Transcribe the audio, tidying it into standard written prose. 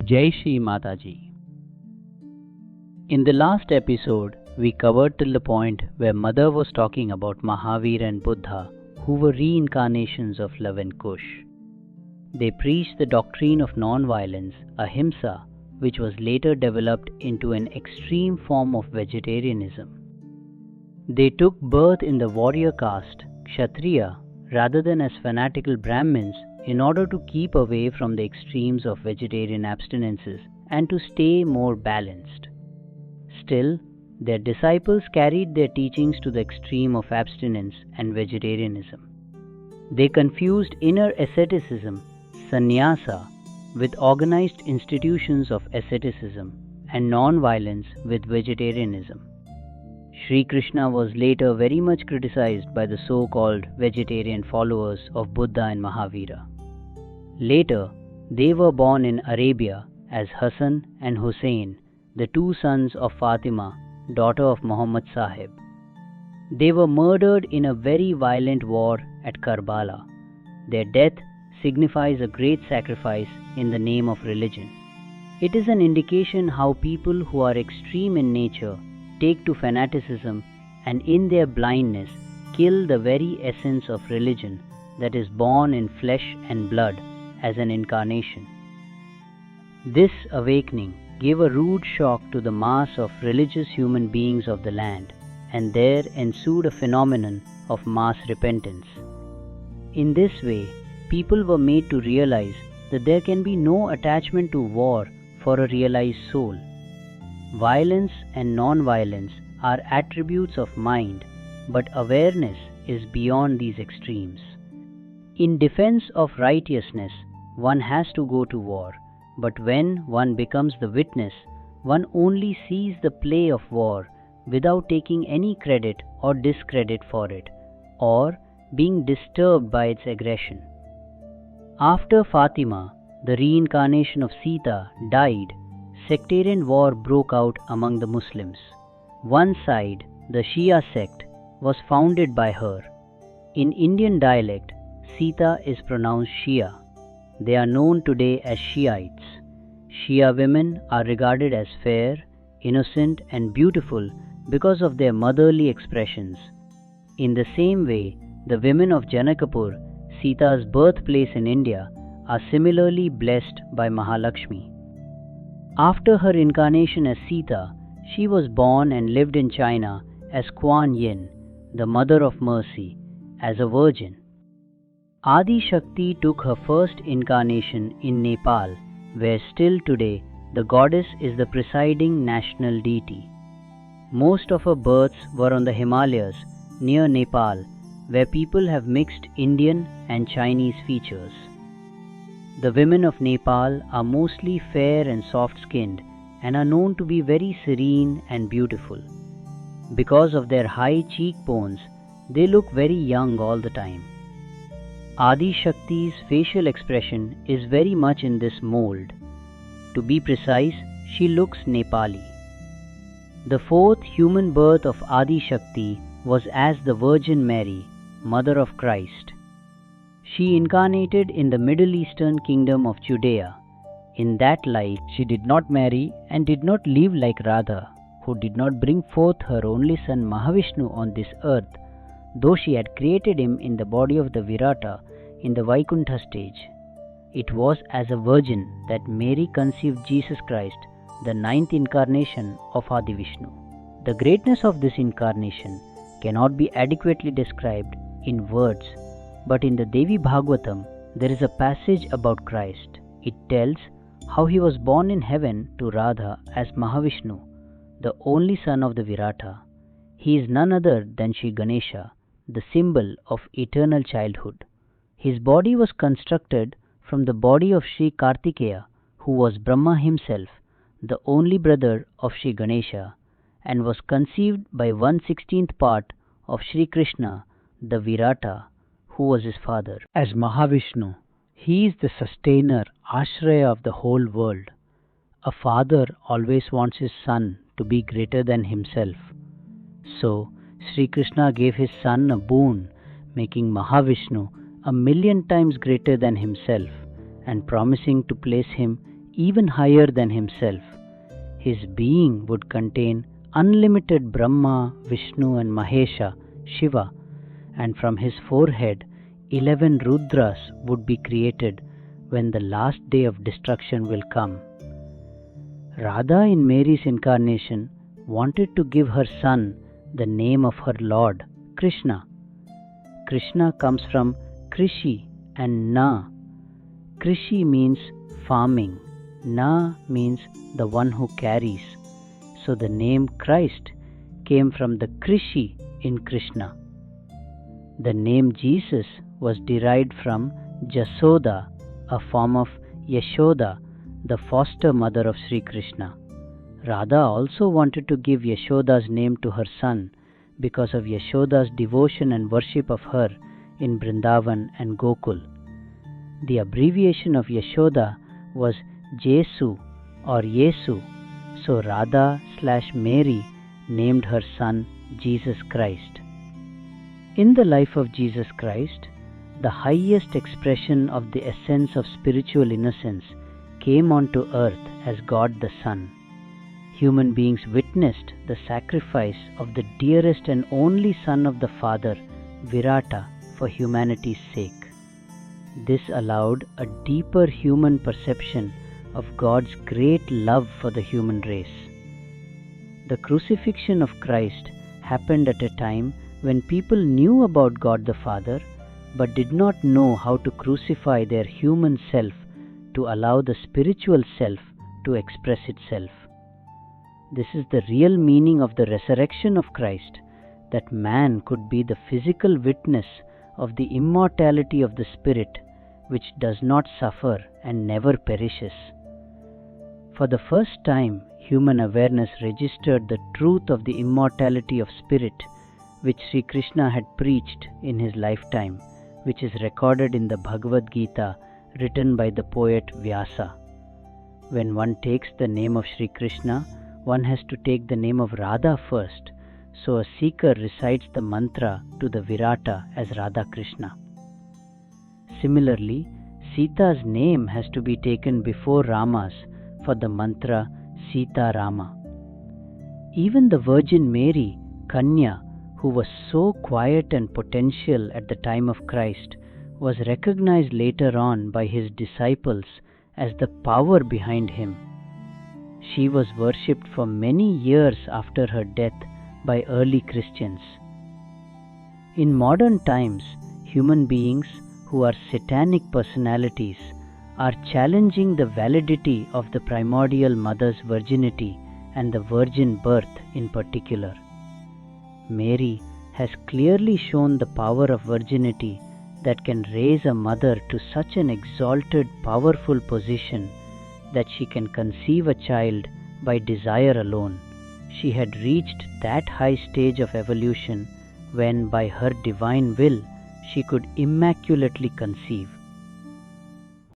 Jai Shri Mataji. In the last episode, we covered till the point where Mother was talking about Mahavir and Buddha, who were reincarnations of love and Kush. They preached the doctrine of non-violence, ahimsa, which was later developed into an extreme form of vegetarianism. They took birth in the warrior caste, Kshatriya, rather than as fanatical Brahmins, in order to keep away from the extremes of vegetarian abstinences and to stay more balanced. Still, their disciples carried their teachings to the extreme of abstinence and vegetarianism. They confused inner asceticism, sannyasa, with organized institutions of asceticism and non-violence with vegetarianism. Sri Krishna was later very much criticized by the so-called vegetarian followers of Buddha and Mahavira. Later, they were born in Arabia as Hassan and Hussein, the two sons of Fatima, daughter of Muhammad Sahib. They were murdered in a very violent war at Karbala. Their death signifies a great sacrifice in the name of religion. It is an indication how people who are extreme in nature take to fanaticism and in their blindness kill the very essence of religion that is born in flesh and blood as an incarnation. This awakening gave a rude shock to the mass of religious human beings of the land, and there ensued a phenomenon of mass repentance. In this way, people were made to realize that there can be no attachment to war for a realized soul. Violence and non-violence are attributes of mind, but awareness is beyond these extremes. In defense of righteousness, one has to go to war, but when one becomes the witness, one only sees the play of war without taking any credit or discredit for it, or being disturbed by its aggression. After Fatima, the reincarnation of Sita, died, sectarian war broke out among the Muslims. One side, the Shia sect, was founded by her. In Indian dialect, Sita is pronounced Shia. They are known today as Shiites. Shia women are regarded as fair, innocent, and beautiful because of their motherly expressions. In the same way, the women of Janakpur, Sita's birthplace in India, are similarly blessed by Mahalakshmi. After her incarnation as Sita, she was born and lived in China as Kuan Yin, the Mother of Mercy, as a virgin. Adi Shakti took her first incarnation in Nepal, where still today the goddess is the presiding national deity. Most of her births were on the Himalayas near Nepal, where people have mixed Indian and Chinese features. The women of Nepal are mostly fair and soft-skinned and are known to be very serene and beautiful. Because of their high cheekbones, they look very young all the time. Adi Shakti's facial expression is very much in this mold. To be precise, she looks Nepali. The fourth human birth of Adi Shakti was as the Virgin Mary, Mother of Christ. She incarnated in the Middle Eastern kingdom of Judea. In that life, she did not marry and did not live like Radha, who did not bring forth her only son Mahavishnu on this earth, though she had created him in the body of the Virata in the Vaikuntha stage. It was as a virgin that Mary conceived Jesus Christ, the ninth incarnation of Adi Vishnu. The greatness of this incarnation cannot be adequately described in words, but in the Devi Bhagavatam there is a passage about Christ. It tells how he was born in heaven to Radha as Mahavishnu, the only son of the Virata. He is none other than Shri Ganesha, the symbol of eternal childhood. His body was constructed from the body of Shri Kartikeya, who was Brahma himself, the only brother of Shri Ganesha, and was conceived by 1/16th part of Shri Krishna, the Virata, who was his father. As Mahavishnu, he is the sustainer, Ashraya of the whole world. A father always wants his son to be greater than himself. So, Sri Krishna gave his son a boon, making Mahavishnu 1,000,000 times greater than himself and promising to place him even higher than himself. His being would contain unlimited Brahma, Vishnu and Mahesha, Shiva, and from his forehead 11 Rudras would be created when the last day of destruction will come. Radha in Mary's incarnation wanted to give her son the name of her Lord, Krishna. Krishna comes from Krishi and Na. Krishi means farming. Na means the one who carries. So the name Christ came from the Krishi in Krishna. The name Jesus was derived from Jasoda, a form of Yashoda, the foster mother of Sri Krishna. Radha also wanted to give Yashoda's name to her son because of Yashoda's devotion and worship of her in Vrindavan and Gokul. The abbreviation of Yashoda was Jesu or Yesu, so Radha/Mary named her son Jesus Christ. In the life of Jesus Christ, the highest expression of the essence of spiritual innocence came onto earth as God the Son. Human beings witnessed the sacrifice of the dearest and only Son of the Father, Virata, for humanity's sake. This allowed a deeper human perception of God's great love for the human race. The crucifixion of Christ happened at a time when people knew about God the Father but did not know how to crucify their human self to allow the spiritual self to express itself. This is the real meaning of the resurrection of Christ, that man could be the physical witness of the immortality of the spirit, which does not suffer and never perishes. For the first time, human awareness registered the truth of the immortality of spirit, which Sri Krishna had preached in his lifetime, which is recorded in the Bhagavad Gita written by the poet Vyasa. When one takes the name of Sri Krishna, one has to take the name of Radha first, so a seeker recites the mantra to the Virata as Radha Krishna. Similarly, Sita's name has to be taken before Rama's for the mantra Sita Rama. Even the Virgin Mary, Kanya, who was so quiet and potential at the time of Christ, was recognized later on by his disciples as the power behind him. She was worshipped for many years after her death by early Christians. In modern times, human beings who are satanic personalities are challenging the validity of the primordial mother's virginity and the virgin birth in particular. Mary has clearly shown the power of virginity that can raise a mother to such an exalted, powerful position that she can conceive a child by desire alone. She had reached that high stage of evolution when, by her divine will, she could immaculately conceive.